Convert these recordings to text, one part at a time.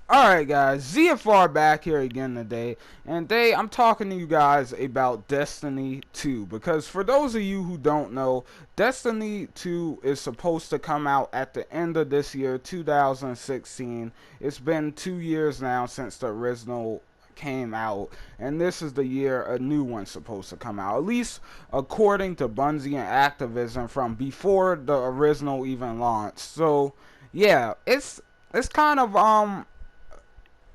Alright guys, ZFR back here again today, and today I'm talking to you guys about Destiny 2, because for those of you who don't know, Destiny 2 is supposed to come out at the end of this year, 2016. It's been 2 years now since the original came out, and this is the year a new one's supposed to come out, at least according to Bungie and Activision from before the original even launched. So yeah, it's kind of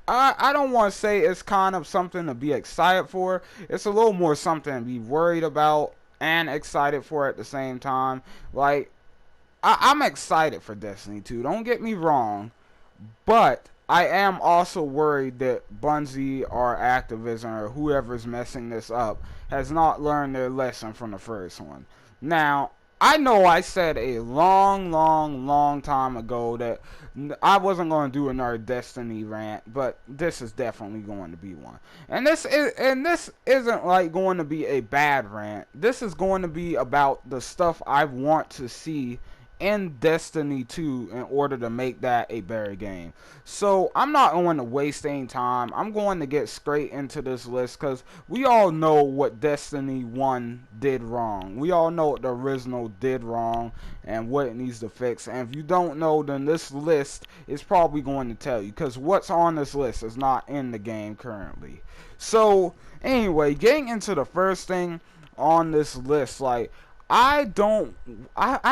I don't want to say it's kind of something to be excited for. It's a little more something to be worried about and excited for at the same time. Like, I'm excited for Destiny 2. Don't get me wrong. But I am also worried that Bungie or Activision or whoever's messing this up has not learned their lesson from the first one. Now, I know I said a long time ago that I wasn't going to do another Destiny rant, but this is definitely going to be one. And this isn't like going to be a bad rant. This is going to be about the stuff I want to see in Destiny 2 in order to make that a better game. So I'm not going to waste any time. I'm going to get straight into this list because we all know what Destiny 1 did wrong. We all know what the original did wrong and what it needs to fix. And if you don't know, then this list is probably going to tell you, because what's on this list is not in the game currently. So anyway, getting into the first thing on this list, like, I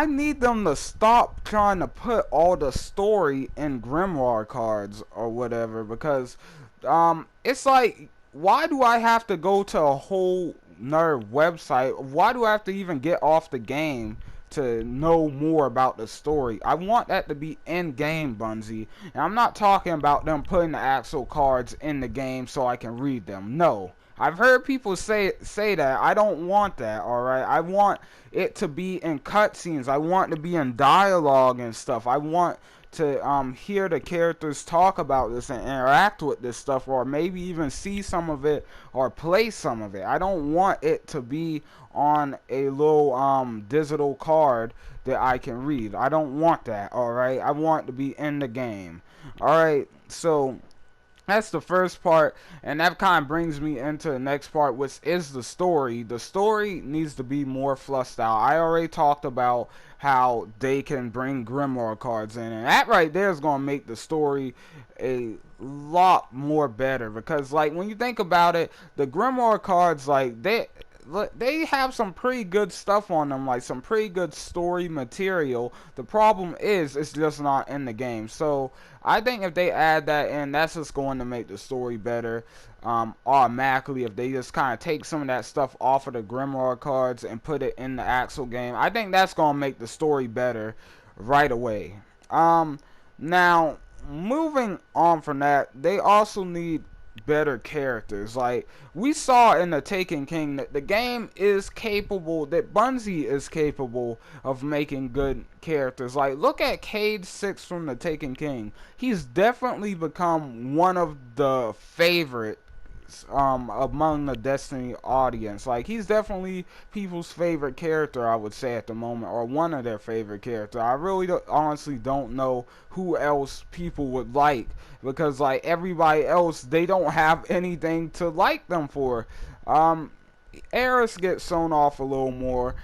need them to stop trying to put all the story in grimoire cards or whatever, because it's like, why do I have to go to a whole nerd website? Why do I have to even get off the game to know more about the story? I want that to be in game, Bungie. And I'm not talking about them putting the actual cards in the game so I can read them. No. I've heard people say that. I don't want that, alright? I want it to be in cutscenes. I want it to be in dialogue and stuff. I want to hear the characters talk about this and interact with this stuff, or maybe even see some of it or play some of it. I don't want it to be on a little digital card that I can read. I don't want that, alright? I want it to be in the game. Alright, so that's the first part, and that kind of brings me into the next part, which is the story. The story needs to be more fleshed out. I already talked about how they can bring grimoire cards in, and that right there is going to make the story a lot more better, because like, when you think about it, the grimoire cards, like, they have some pretty good stuff on them, like some pretty good story material. The problem is it's just not in the game. So I think if they add that in, that's just going to make the story better automatically. If they just kind of take some of that stuff off of the grimoire cards and put it in the actual game, I think that's going to make the story better right away. Now, moving on from that, they also need better characters. Like, we saw in the Taken King that the game is capable, that Bungie is capable of making good characters. Like, look at Cade 6 from the Taken King. He's definitely become one of the favorites among the Destiny audience. Like, he's definitely people's favorite character, I would say, at the moment, or one of their favorite characters. I really honestly don't know who else people would like, because like, everybody else, they don't have anything to like them for. Eris gets sewn off a little more,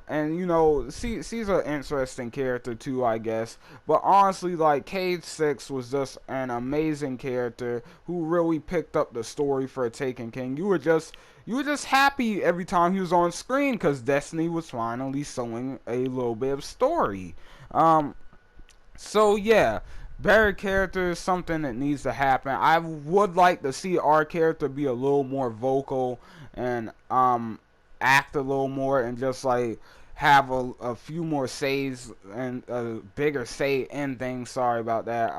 and you know, she's an interesting character too, I guess. But honestly, like, Cade 6 was just an amazing character who really picked up the story for Taken King. You were just happy every time he was on screen, because Destiny was finally showing a little bit of story. So yeah, better character is something that needs to happen. I would like to see our character be a little more vocal and act a little more, and just like have a few more says and a bigger say in things. Sorry about that.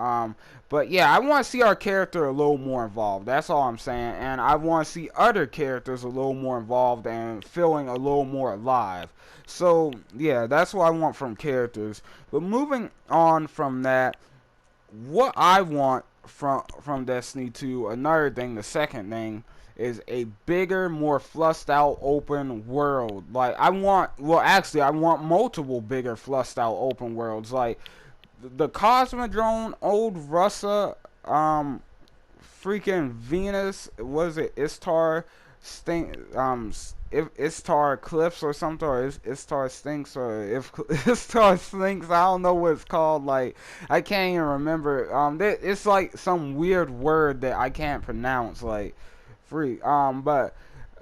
But yeah, I want to see our character a little more involved. That's all I'm saying. And I want to see other characters a little more involved and feeling a little more alive. So yeah, that's what I want from characters. But moving on from that, what I want from Destiny 2, another thing, the second thing, is a bigger, more flushed out open world. Like, I want multiple bigger flushed out open worlds. Like, the Cosmodrome, Old Russia, freaking Venus, was it Istar stink if Istar Cliffs or something, or Istar Stinks, or if Istar Stinks, I don't know what it's called. Like, I can't even remember. It's like some weird word that I can't pronounce. Like, but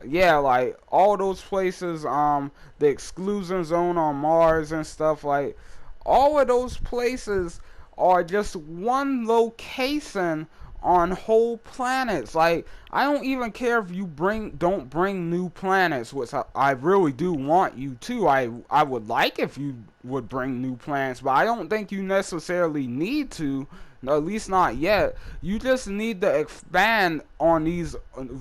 yeah, like all those places, the exclusion zone on Mars and stuff, like all of those places are just one location on whole planets. Like, I don't even care if you don't bring new planets, which I really do want you to. I would like if you would bring new planets, but I don't think you necessarily need to. At least not yet. You just need to expand on these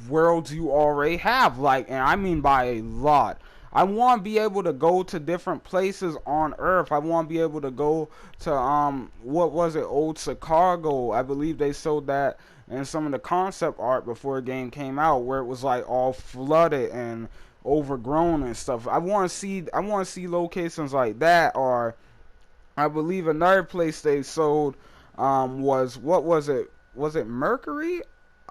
worlds you already have. Like, and I mean by a lot. I want to be able to go to different places on Earth. I want to be able to go to what was it, Old Chicago? I believe they showed that in some of the concept art before the game came out, where it was like all flooded and overgrown and stuff. I want to see locations like that. Or I believe another place they sold was, what was it? Was it Mercury?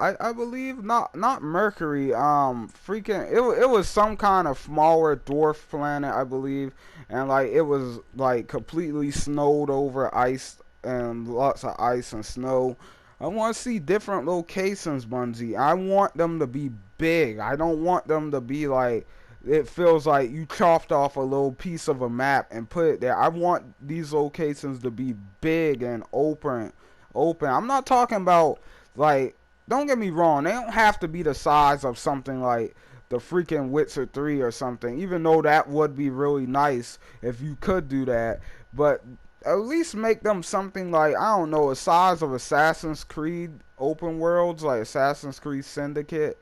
I believe not Mercury. Freaking it was some kind of smaller dwarf planet, I believe, and like it was like completely snowed over, ice and lots of ice and snow. I want to see different locations, Bungie. I want them to be big. I don't want them to be like, it feels like you chopped off a little piece of a map and put it there. I want these locations to be big and open. I'm not talking about, like, don't get me wrong, they don't have to be the size of something like the freaking Witcher 3 or something, even though that would be really nice if you could do that. But at least make them something like, I don't know, the size of Assassin's Creed open worlds, like Assassin's Creed Syndicate.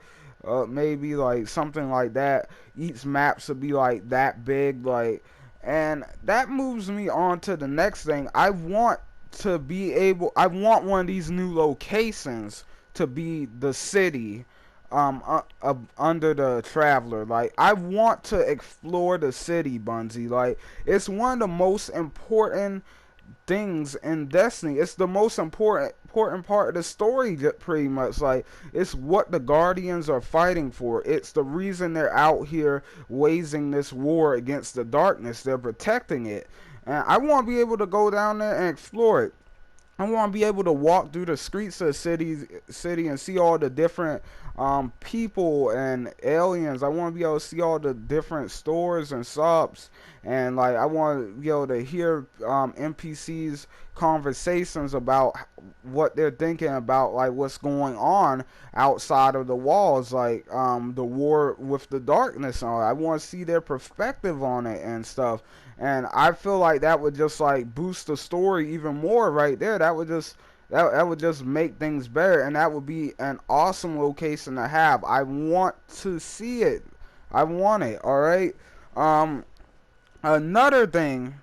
Maybe like something like that. Each map should be like that big, like, and that moves me on to the next thing. I want one of these new locations to be the city under the Traveler. Like, I want to explore the city, Bungie. Like, it's one of the most important things in Destiny. It's the most important part of the story, pretty much. Like, it's what the Guardians are fighting for. It's the reason they're out here waging this war against the darkness. They're protecting it. And I want to be able to go down there and explore it. I want to be able to walk through the streets of the city and see all the different people and aliens. I want to be able to see all the different stores and shops, and like I want to be able to hear NPCs conversations about what they're thinking about, like what's going on outside of the walls, like the war with the darkness on it. I want to see their perspective on it and stuff. And I feel like that would just like boost the story even more right there. That would just make things better, and that would be an awesome location to have. I want to see it. I want it. All right. Another thing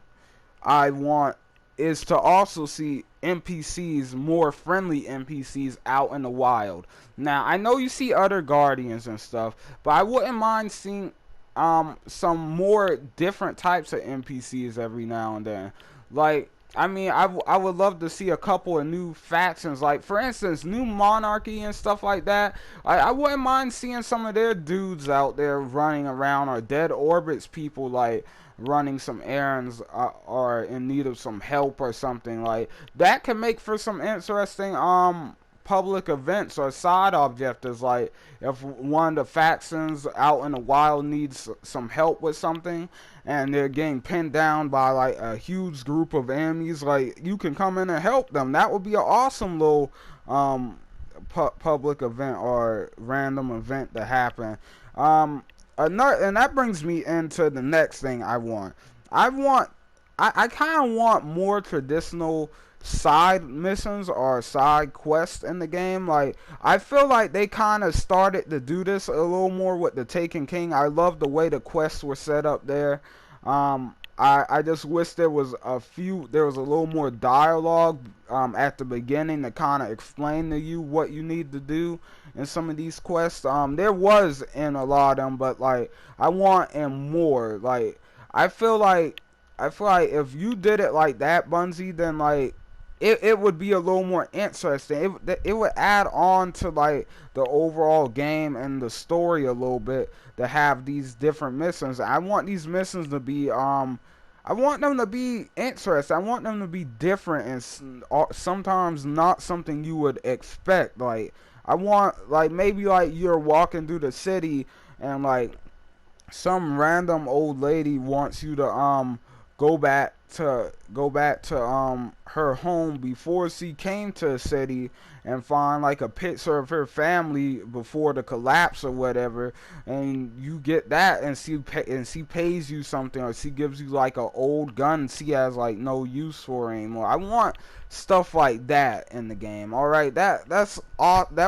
I want is to also see NPCs, more friendly NPCs out in the wild. Now, I know you see other Guardians and stuff, but I wouldn't mind seeing some more different types of NPCs every now and then. Like, I mean, I would love to see a couple of new factions, like for instance New Monarchy and stuff like that. I wouldn't mind seeing some of their dudes out there running around, or Dead Orbits people like running some errands, or in need of some help or something. Like, that can make for some interesting public events or side objectives. Like, if one of the factions out in the wild needs some help with something and they're getting pinned down by like a huge group of enemies, like, you can come in and help them. That would be an awesome little public event or random event to happen. And that brings me into the next thing I want. I kind of want more traditional side missions or side quests in the game. Like, I feel like they kind of started to do this a little more with the Taken King. I love the way the quests were set up there. I just wish there was a little more dialogue at the beginning to kind of explain to you what you need to do in some of these quests. There was in a lot of them, but like, I want in more. Like, I feel like if you did it like that, Bungie, then like, it would be a little more interesting. It would add on to like the overall game and the story a little bit to have these different missions. I want these missions to be I want them to be interesting. I want them to be different and sometimes not something you would expect. Like I want like maybe like you're walking through the city and like some random old lady wants you to go back to her home before she came to the city and find like a picture of her family before the collapse or whatever, and you get that and she pays you something, or she gives you like a old gun she has like no use for anymore. I want stuff like that in the game. All right, that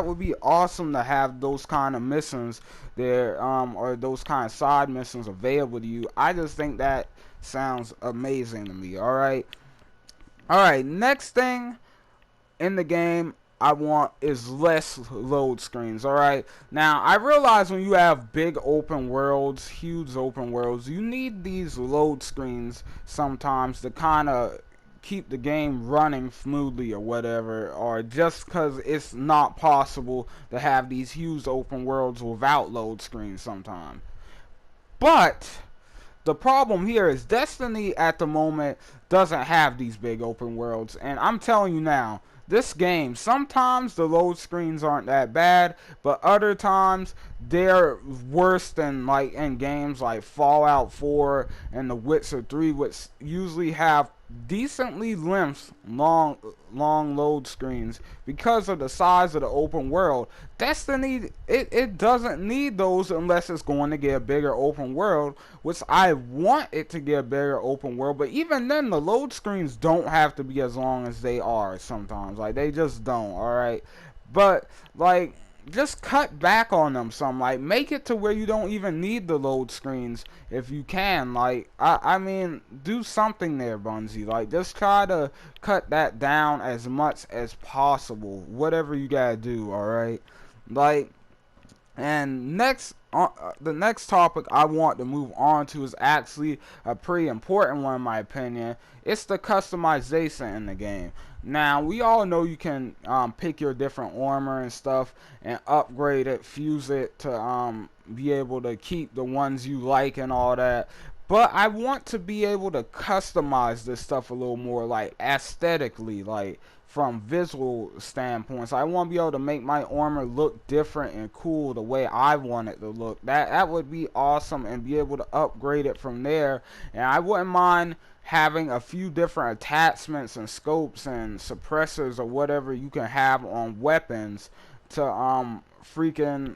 would be awesome to have those kind of missions there, or those kind of side missions available to you. I just think that sounds amazing to me. All right, next thing in the game I want is less load screens. All right, now I realize when you have big open worlds, huge open worlds, you need these load screens sometimes to kind of keep the game running smoothly or whatever, or just because it's not possible to have these huge open worlds without load screens sometimes. But the problem here is Destiny at the moment doesn't have these big open worlds, and I'm telling you now, this game, sometimes the load screens aren't that bad, but other times they're worse than like in games like Fallout 4 and The Witcher 3, which usually have decently length long load screens because of the size of the open world. Destiny, it doesn't need those unless it's going to get a bigger open world, which I want it to get a bigger open world, but even then the load screens don't have to be as long as they are sometimes. Like they just don't, alright? But like just cut back on them some. Like make it to where you don't even need the load screens if you can. Like I mean, do something there, Bungie. Like just try to cut that down as much as possible, whatever you gotta do. All right, like, and next, the next topic I want to move on to is actually a pretty important one in my opinion. It's the customization in the game. Now, we all know you can pick your different armor and stuff and upgrade it, fuse it to be able to keep the ones you like and all that. But I want to be able to customize this stuff a little more, like aesthetically, like from visual standpoints. I want to be able to make my armor look different and cool the way I want it to look. That would be awesome, and be able to upgrade it from there. And I wouldn't mind having a few different attachments and scopes and suppressors or whatever you can have on weapons to freaking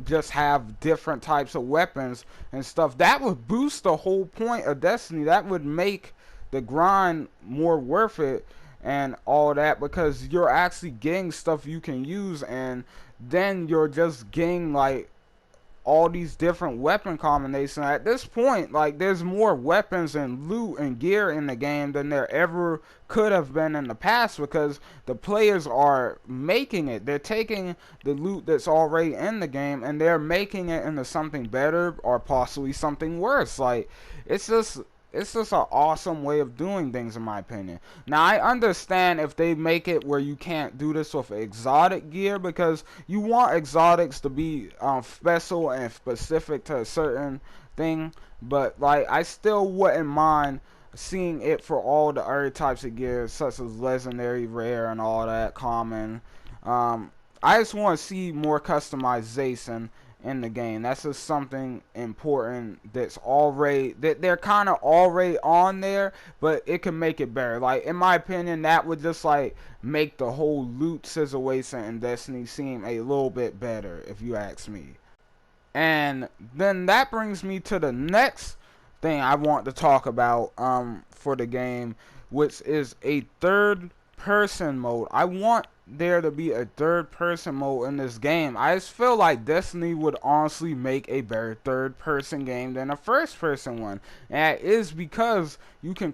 just have different types of weapons and stuff. That would boost the whole point of Destiny. That would make the grind more worth it and all that, because you're actually getting stuff you can use, and then you're just getting like all these different weapon combinations. At this point, like, there's more weapons and loot and gear in the game than there ever could have been in the past, because the players are making it. They're taking the loot that's already in the game and they're making it into something better or possibly something worse. Like, it's just an awesome way of doing things, in my opinion. Now, I understand if they make it where you can't do this with exotic gear, because you want exotics to be special and specific to a certain thing. But, like, I still wouldn't mind seeing it for all the other types of gear, such as legendary, rare, and all that, common. I just want to see more customization in the game. That's just something important that's already, that they're kind of already on there, but it can make it better. Like, in my opinion, that would just like make the whole loot situation in Destiny seem a little bit better, if you ask me. And then that brings me to the next thing I want to talk about for the game, which is a third person mode. I want there to be a third person mode in this game. I just feel like Destiny would honestly make a better third person game than a first person one. And that is because you can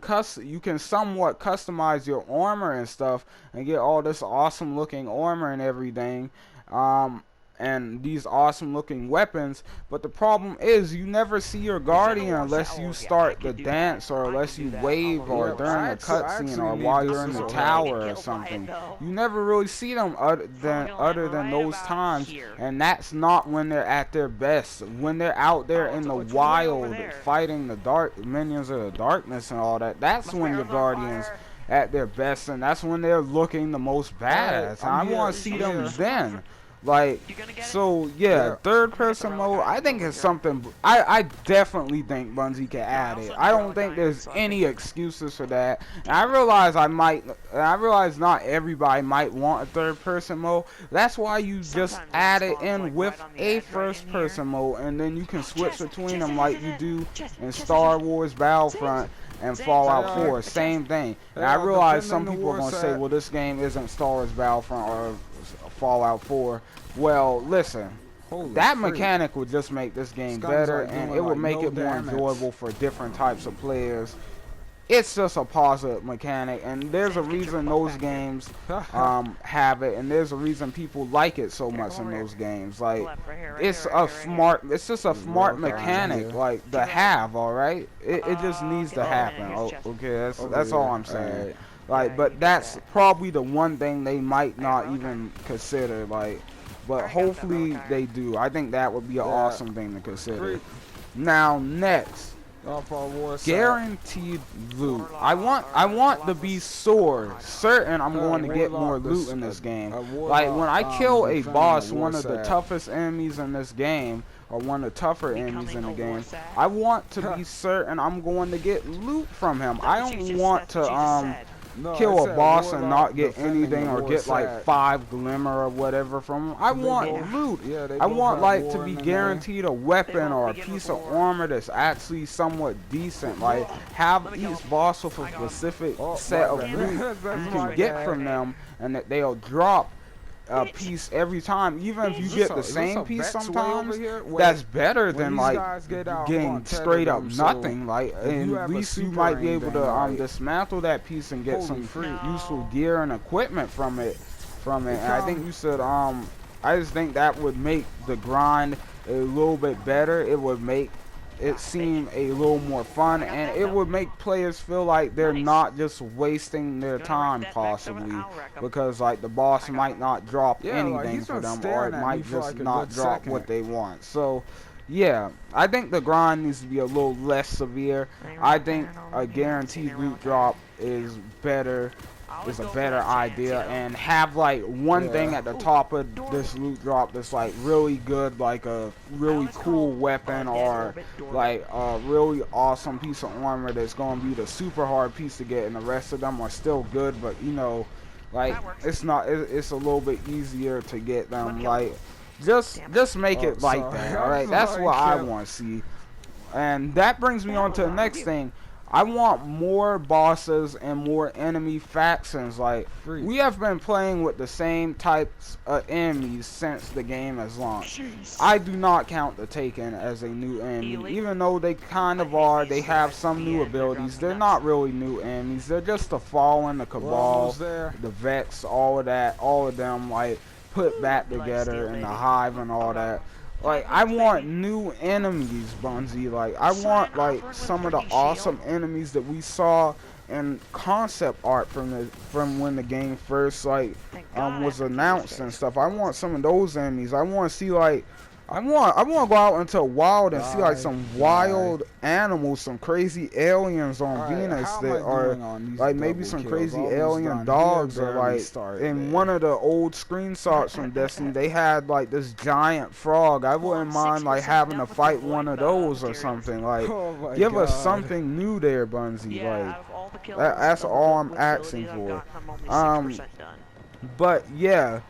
somewhat customize your armor and stuff and get all this awesome looking armor and everything. and these awesome looking weapons, but the problem is you never see your guardian unless you start the dance or unless you wave or during the cutscene or while you're in the tower or something. You never really see them other than those times, and that's not when they're at their best. When they're out there in the wild fighting the minions of the darkness and all that, that's when your guardians at their best, and that's when they're looking the most badass. I want to see them then. Like, so yeah, third person mode, I think it's something, I definitely think Bungie can add it. I don't think there's any excuses for that. And I realize not everybody might want a third person mode. That's why you just add it in with a first person mode, and then you can switch between them like you do in Star Wars Battlefront and Fallout 4, same thing. And I realize some people are going to say, well, this game isn't Star Wars Battlefront or Fallout 4. Well, listen, that mechanic would just make this game better, and it would make it more enjoyable for different types of players. It's just a positive mechanic, and there's a reason those games have it, and there's a reason people like it so much in those games. Like, it's just a smart mechanic, like the have. All right, it just needs to happen. Okay, that's all I'm saying. Like, but that's probably the one thing they might not even consider. Like, but hopefully they do. I think that would be an awesome thing to consider. Now next, guaranteed loot. I want to be certain I'm going to get more loot in this game. Like, when I kill a boss, one of the toughest enemies in this game, or one of the tougher enemies in the game, I want to be certain I'm going to get loot from him. I don't want to kill a boss and not get anything, or get like 5 glimmer or whatever from him. I want loot. I want like to be guaranteed a weapon or a piece of armor that's actually somewhat decent. Like, have each boss with a specific set of loot you can get from them, and that they'll drop a piece every time. Even if you get the same piece sometimes, that's better than like getting straight up nothing. Like, and at least you might be able to dismantle that piece and get some useful gear and equipment from it. And I think you said I just think that would make the grind a little bit better. It would make it seem a little more fun, and it would make players feel like they're not just wasting their time possibly, because like the boss might not drop anything for them, or it might just not drop what they want. So yeah, I think the grind needs to be a little less severe. I think a guaranteed loot drop is a better idea, and have like one thing at the top of this loot drop that's like really good, like a really cool weapon, or like a really awesome piece of armor that's gonna be the super hard piece to get, and the rest of them are still good, but you know, like it's a little bit easier to get them. Like, just make it like that. All right, that's what I want to see. And that brings me on to the next thing. I want more bosses and more enemy factions. Like, we have been playing with the same types of enemies since the game has launched. I do not count the Taken as a new enemy, even though they kind of are. They have some new abilities. They're not really new enemies. They're just the Fallen, the Cabal, the Vex, all of that, all of them, like, put back together, and the Hive and all that. Like, I want new enemies, Bungie. Like, I want like some of the awesome enemies that we saw in concept art from when the game first like was announced and stuff. I want some of those enemies. I want to see like I want to go out into the wild and see like some wild animals, some crazy aliens on Venus that are like maybe some crazy alien dogs, or like in one of the old screenshots from Destiny they had like this giant frog. I wouldn't mind like having to fight one of those or something. Like, give us something new there, Bungie. Like, that's all I'm asking for. But yeah.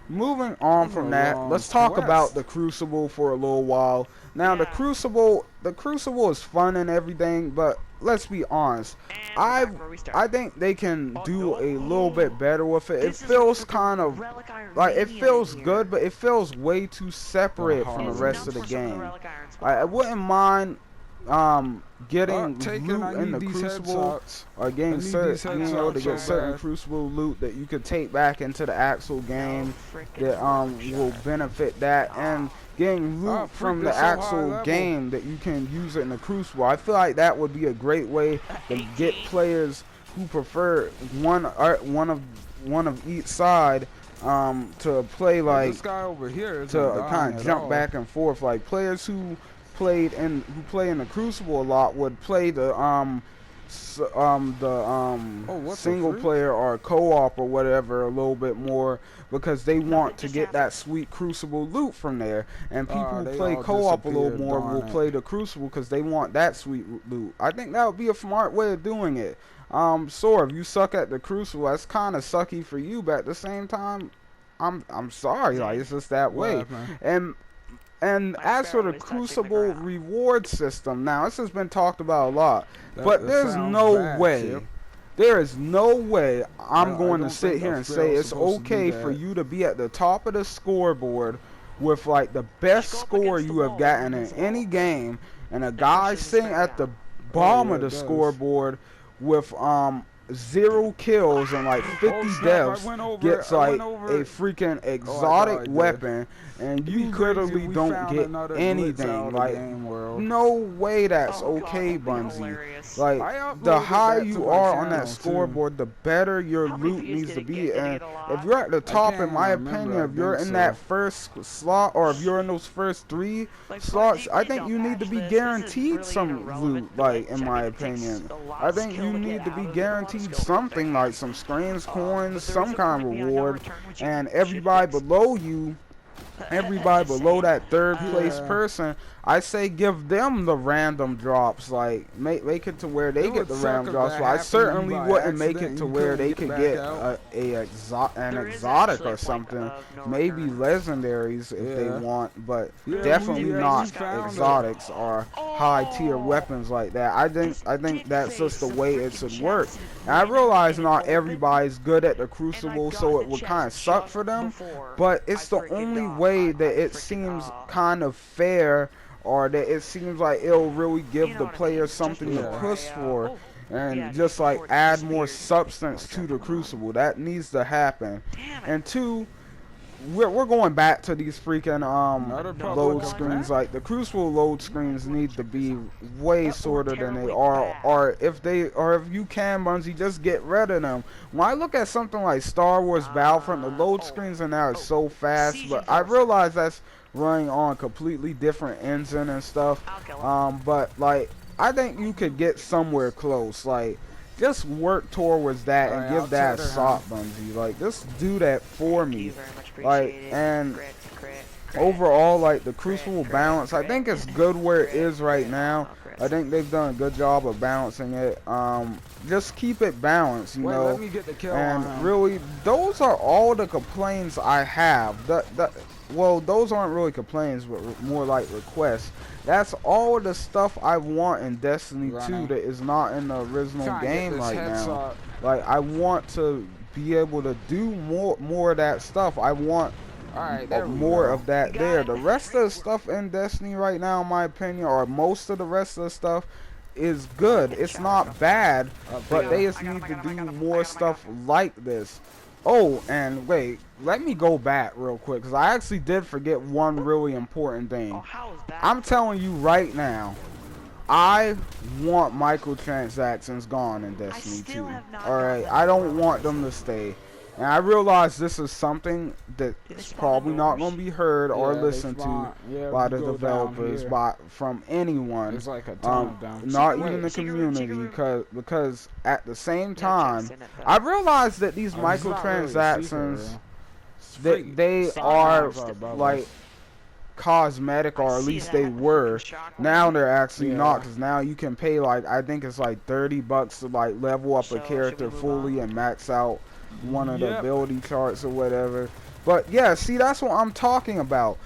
Moving on from that, let's talk about the Crucible for a little while. Now, the Crucible is fun and everything, but let's be honest. I think they can do a little bit better with it. It feels kind of like, it feels good, but it feels way too separate from the rest of the game. I wouldn't mind getting loot in the Crucible, or getting certain, you know, to get certain Crucible loot that you could take back into the actual game that will benefit that, and getting loot from the actual game that you can use it in the Crucible. I feel like that would be a great way to get players who prefer one of each side to play, like, this guy over here to kind of jump back and forth. Like, players who play in the Crucible a lot would play the single player or co-op or whatever a little bit more, because they want to get that sweet Crucible loot from there. And people who play co-op a little more will play the Crucible because they want that sweet loot. I think that would be a smart way of doing it. So if you suck at the Crucible, that's kind of sucky for you, but at the same time, I'm sorry, like, it's just that way. And as for the Crucible reward system, now this has been talked about a lot, but there's no way. There is no way I'm going to sit here and say it's okay for you to be at the top of the scoreboard with, like, the best score you have gotten in any game, and a guy sitting at the bottom of the scoreboard with 0 kills and like 50 deaths gets like a freaking exotic weapon, and you literally don't get anything. Like, no way that's okay, Bungie. Like, the higher you are on that scoreboard, the better your loot needs to be. And if you're at the top, in my opinion, if you're in that first slot, or if you're in those first 3 slots, I think you need to be guaranteed some loot. Like, in my opinion, I think you need to be guaranteed something, like some screens, coins, some kind of reward. And everybody below you, everybody below that third place person, I say give them the random drops. Like, make it to where they get the random drops. But I certainly wouldn't make it to where they could get an exotic or something. Maybe legendaries if they want, but definitely not exotics or high tier weapons like that. I think that's just the way it should work. And I realize not everybody's good at the Crucible, so it would kind of suck for them, but it's the only way that it seems kind of fair, or that it seems like it'll really give the player something to push for, and just like add more substance to the Crucible. That needs to happen. And 2, we're going back to these freaking load screens. Like, the Crucible load screens need to be way shorter than they are, or if you can, Bungie, just get rid of them. When I look at something like Star Wars Battlefront, the load screens in there are so fast, but I realize that's running on a completely different engine and stuff. But like, I think you could get somewhere close. Like, just work towards that and give that a shot, Bungie. Like, just do that for me. Like, and overall, like, the Crucible balance, I think it's good where it is right now. I think they've done a good job of balancing it. Just keep it balanced, you know. And really, those are all the complaints I have. Well, those aren't really complaints, but more like requests. That's all the stuff I want in Destiny 2 that is not in the original game right now. Like, I want to be able to do more of that stuff. I want more of that there. The rest of the stuff in Destiny right now, in my opinion, or most of the rest of the stuff, is good. It's not bad, but they just need to do more stuff like this. Oh, and wait, let me go back real quick, because I actually did forget one really important thing. I'm telling you right now, I want microtransactions gone in Destiny 2. Alright, I don't want them to stay. And I realize this is something that is probably not going to be heard or listened to by the developers, from anyone, not even the community, because at the same time, I realize that these microtransactions, they are like cosmetic, or at least they were. Now they're actually not, because now you can pay, like, I think it's like $30 to like level up a character fully and max out one of the ability charts or whatever. But yeah, see, that's what I'm talking about.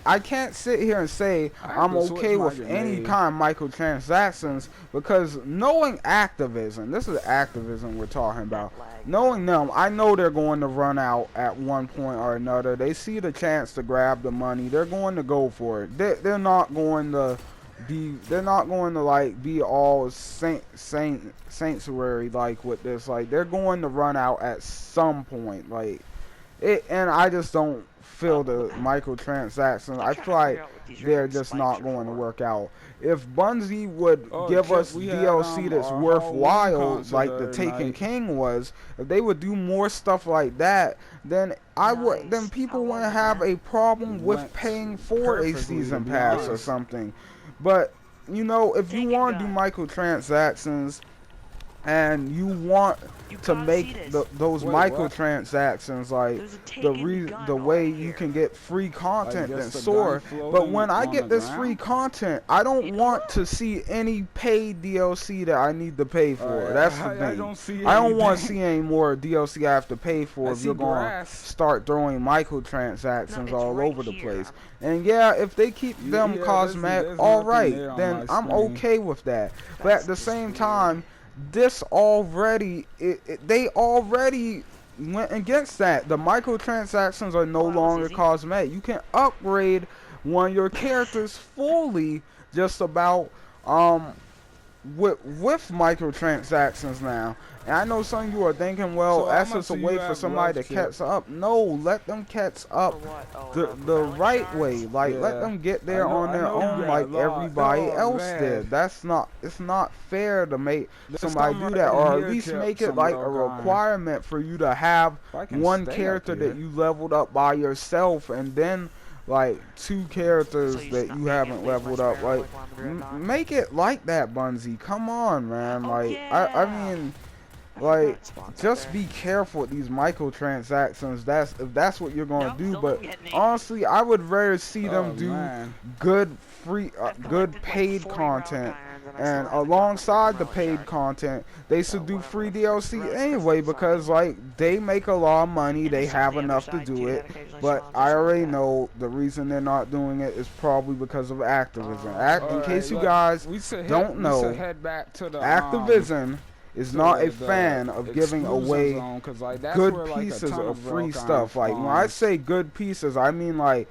I can't sit here and say I'm okay with any kind of microtransactions, because knowing Activision, this is Activision we're talking about, knowing them, I know they're going to run out at one point or another. They see the chance to grab the money, they're going to go for it. They're not going to they're not going to like be all sanctuary like with this. Like they're going to run out at some point. Like it, and I just don't feel the microtransactions. I feel like they're just not going to work out. If Bungie would give us DLC that's worthwhile, like the Taken King was, if they would do more stuff like that, then then people wouldn't have a problem with paying for a season pass or something. But you know, if you want to do microtransactions and you want to make those microtransactions like the way you can get free content, then soar. But when I get this free content, I don't want to see any paid DLC that I need to pay for. That's the thing. I don't want to see any more DLC I have to pay for if you're going to start throwing microtransactions all over the place. And yeah, if they keep them cosmetic, alright, then I'm okay with that. But at the same time, this already, they already went against that. The microtransactions are no longer cosmetic. You can upgrade one of your characters fully just about with microtransactions now. And I know some of you are thinking, well, that's just a way for somebody to catch up. No, let them catch up the right way. Like, let them get there on their own like everybody else did. It's not fair to make somebody do that, or at least make it like a requirement for you to have one character that you leveled up by yourself, and then like 2 characters that you haven't leveled up. Like, make it like that, Bungie. Come on, man. Like, I mean, like, just be careful with these microtransactions. If that's what you're gonna do. But honestly, I would rather see them do good paid content, and alongside the paid content, they should do free DLC anyway, because like they make a lot of money, they have enough to do it. But I already know the reason they're not doing it is probably because of Activision. In case you guys don't know, Activision is not a fan of giving away good pieces of free stuff. Like, when I say good pieces, I mean like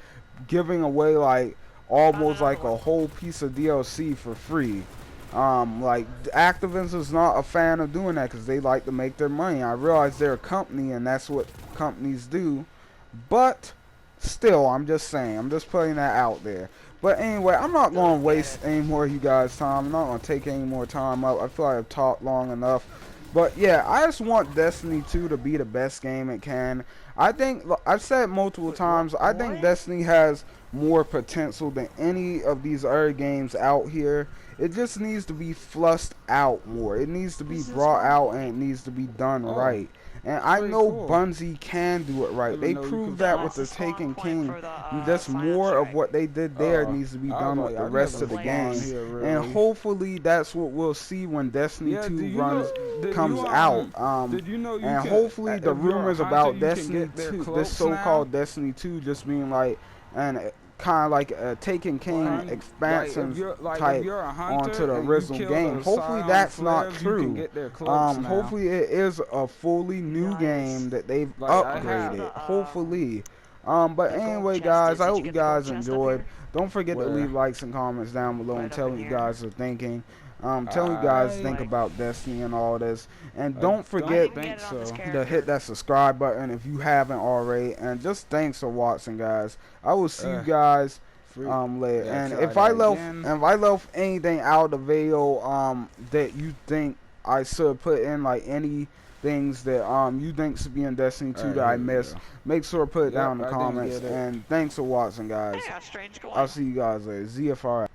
giving away like almost like a whole piece of DLC for free. Like, Activision is not a fan of doing that because they like to make their money. I realize they're a company and that's what companies do, but still, I'm just saying, I'm just putting that out there. But anyway, I'm not going to waste any more of you guys' time. I'm not going to take any more time up. I feel like I've talked long enough. But yeah, I just want Destiny 2 to be the best game it can. I think, I've said multiple times, I think Destiny has more potential than any of these other games out here. It just needs to be flushed out more. It needs to be brought out, and it needs to be done right. And I know Bungie can do it right. They proved that with the Taken King. Just more of what they did there needs to be done with the rest of the game. And hopefully that's what we'll see when Destiny 2 comes out. And hopefully the rumors about Destiny 2, this so-called Destiny 2 just being like kind of like a Taken King expansion type onto the original game. Hopefully that's not true. Hopefully it is a fully new game that they've upgraded. Hopefully. But anyway, guys, I hope you guys enjoyed. Don't forget to leave likes and comments down below and tell me what you guys are thinking. Tell you guys think about Destiny and all this, and don't forget to hit that subscribe button if you haven't already. And just thanks for watching, guys. I will see you guys later. And if I left anything out of the video that you think I should put in, like any things that you think should be in Destiny 2 that I missed, make sure to put it down in the comments. And thanks for watching, guys. I'll see you guys later. ZFR.